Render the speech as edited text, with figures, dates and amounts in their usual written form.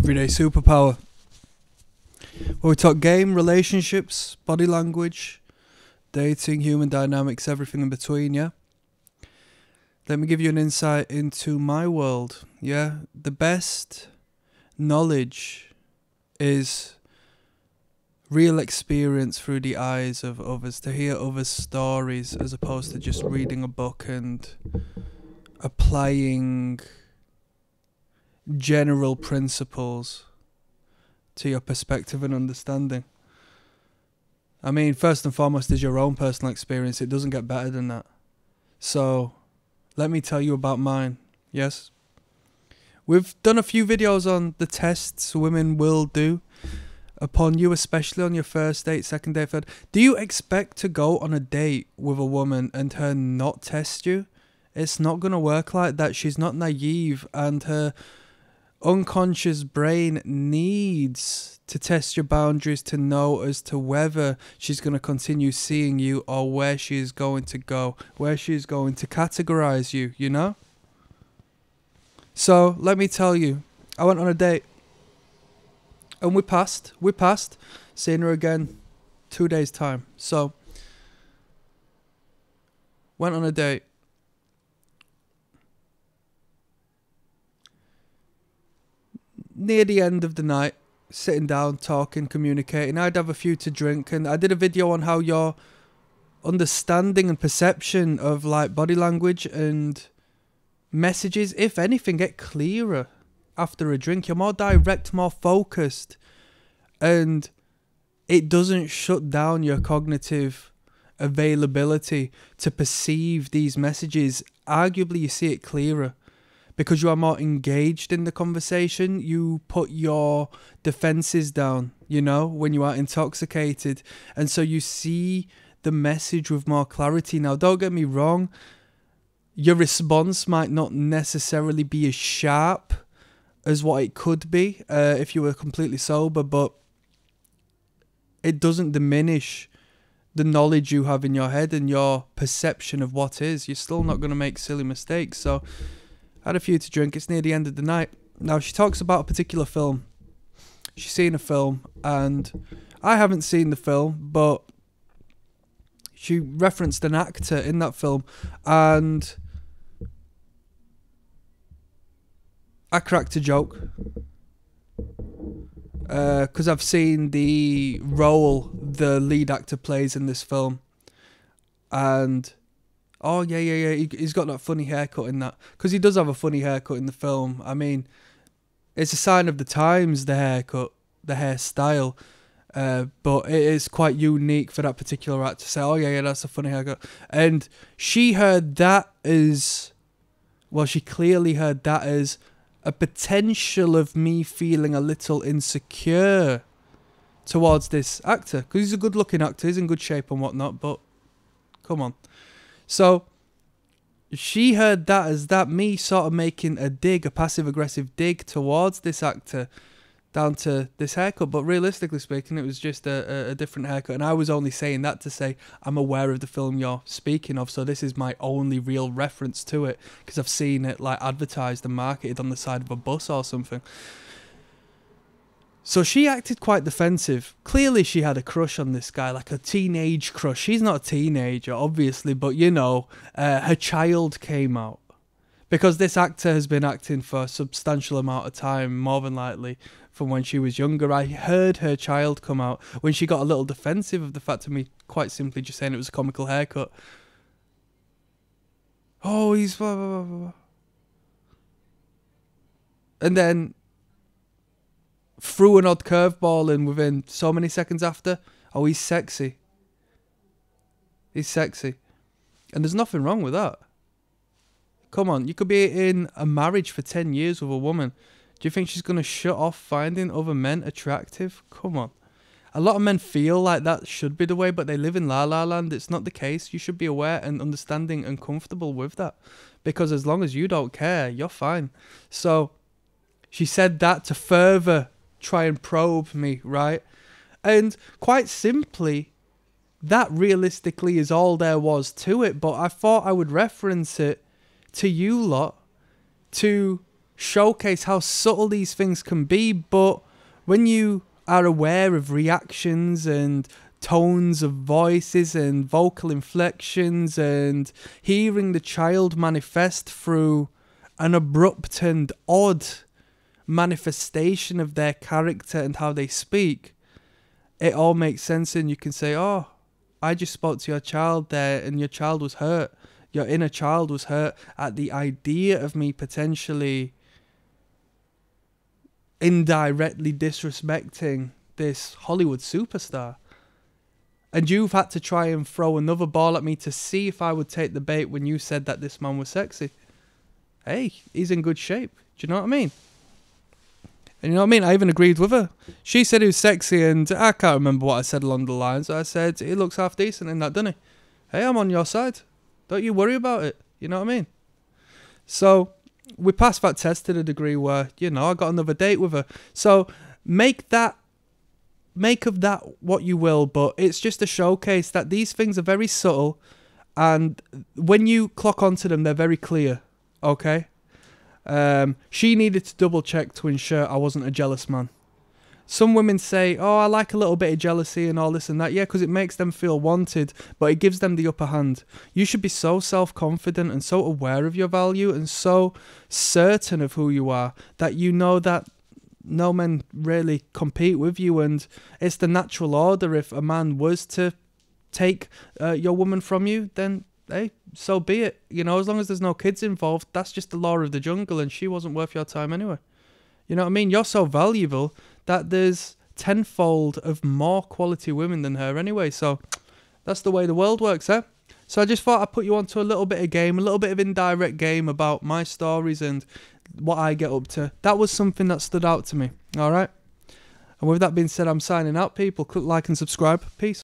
Everyday Superpower, where we talk game, relationships, body language, dating, human dynamics, everything in between, yeah? Let me give you an insight into my world, yeah? The best knowledge is real experience through the eyes of others, to hear others' stories as opposed to just reading a book and applying general principles to your perspective and understanding. I mean, first and foremost is your own personal experience. It doesn't get better than that. So let me tell you about mine. Yes, we've done a few videos on the tests women will do upon you, especially on your first date, second date, third. Do you expect to go on a date with a woman and her not test you? It's not going to work like that. She's not naive, and her unconscious brain needs to test your boundaries to know as to whether she's going to continue seeing you or where she is going to go, where she is going to categorize you, you know? So let me tell you, I went on a date and we passed, seeing her again 2 days time. So went on a date. Near the end of the night, sitting down, talking, communicating, I'd have a few to drink, and I did a video on how your understanding and perception of like body language and messages, if anything, get clearer after a drink. You're more direct, more focused, and it doesn't shut down your cognitive availability to perceive these messages. Arguably, you see it clearer, because you are more engaged in the conversation. You put your defenses down, you know, when you are intoxicated. And so you see the message with more clarity. Now, don't get me wrong. Your response might not necessarily be as sharp as what it could be if you were completely sober, but it doesn't diminish the knowledge you have in your head and your perception of what is. You're still not going to make silly mistakes. So I had a few to drink. It's near the end of the night. Now, she talks about a particular film. She's seen a film, and I haven't seen the film, but she referenced an actor in that film, and I cracked a joke because I've seen the role the lead actor plays in this film, and oh, yeah. He's got that funny haircut in that. Because he does have a funny haircut in the film. I mean, it's a sign of the times, the haircut, the hairstyle. But it is quite unique for that particular actor to say, oh, yeah, that's a funny haircut. And she heard that as, well, she clearly heard that as a potential of me feeling a little insecure towards this actor. Because he's a good-looking actor. He's in good shape and whatnot, but come on. So she heard that as that me sort of making a dig, a passive-aggressive dig towards this actor down to this haircut. But realistically speaking, it was just a different haircut. And I was only saying that to say I'm aware of the film you're speaking of. So this is my only real reference to it, because I've seen it like advertised and marketed on the side of a bus or something. So she acted quite defensive. Clearly she had a crush on this guy, like a teenage crush. She's not a teenager, obviously, but you know, her child came out. Because this actor has been acting for a substantial amount of time, more than likely, from when she was younger. I heard her child come out when she got a little defensive of the fact of me quite simply just saying it was a comical haircut. Oh, he's blah, blah, blah, blah. And then threw an odd curveball in within so many seconds after. Oh, he's sexy. He's sexy. And there's nothing wrong with that. Come on, you could be in a marriage for 10 years with a woman. Do you think she's going to shut off finding other men attractive? Come on. A lot of men feel like that should be the way, but they live in la-la land. It's not the case. You should be aware and understanding and comfortable with that. Because as long as you don't care, you're fine. So she said that to further try and probe me, right? And quite simply, that realistically is all there was to it. But I thought I would reference it to you lot to showcase how subtle these things can be, but when you are aware of reactions and tones of voices and vocal inflections and hearing the child manifest through an abrupt and odd manifestation of their character and how they speak, it all makes sense, and you can say, oh, I just spoke to your child there and your child was hurt. Your inner child was hurt at the idea of me potentially indirectly disrespecting this Hollywood superstar. And you've had to try and throw another ball at me to see if I would take the bait when you said that this man was sexy. Hey, he's in good shape. Do you know what I mean? And you know what I mean? I even agreed with her. She said he was sexy, and I can't remember what I said along the lines. I said, he looks half decent in that, doesn't he? Hey, I'm on your side. Don't you worry about it. You know what I mean? So we passed that test to the degree where, you know, I got another date with her. So make of that what you will, but it's just a showcase that these things are very subtle, and when you clock onto them, they're very clear. Okay? She needed to double check to ensure I wasn't a jealous man. Some women say, oh, I like a little bit of jealousy and all this and that. Yeah, because it makes them feel wanted, but it gives them the upper hand. You should be so self-confident and so aware of your value and so certain of who you are that you know that no men really compete with you, and it's the natural order. If a man was to take your woman from you, then hey, so be it. You know, as long as there's no kids involved, that's just the law of the jungle, and she wasn't worth your time anyway. You know what I mean? You're so valuable that there's tenfold of more quality women than her anyway. So that's the way the world works, eh? So I just thought I'd put you onto a little bit of game, a little bit of indirect game about my stories and what I get up to. That was something that stood out to me. All right? And with that being said, I'm signing out, people. Click like and subscribe. Peace.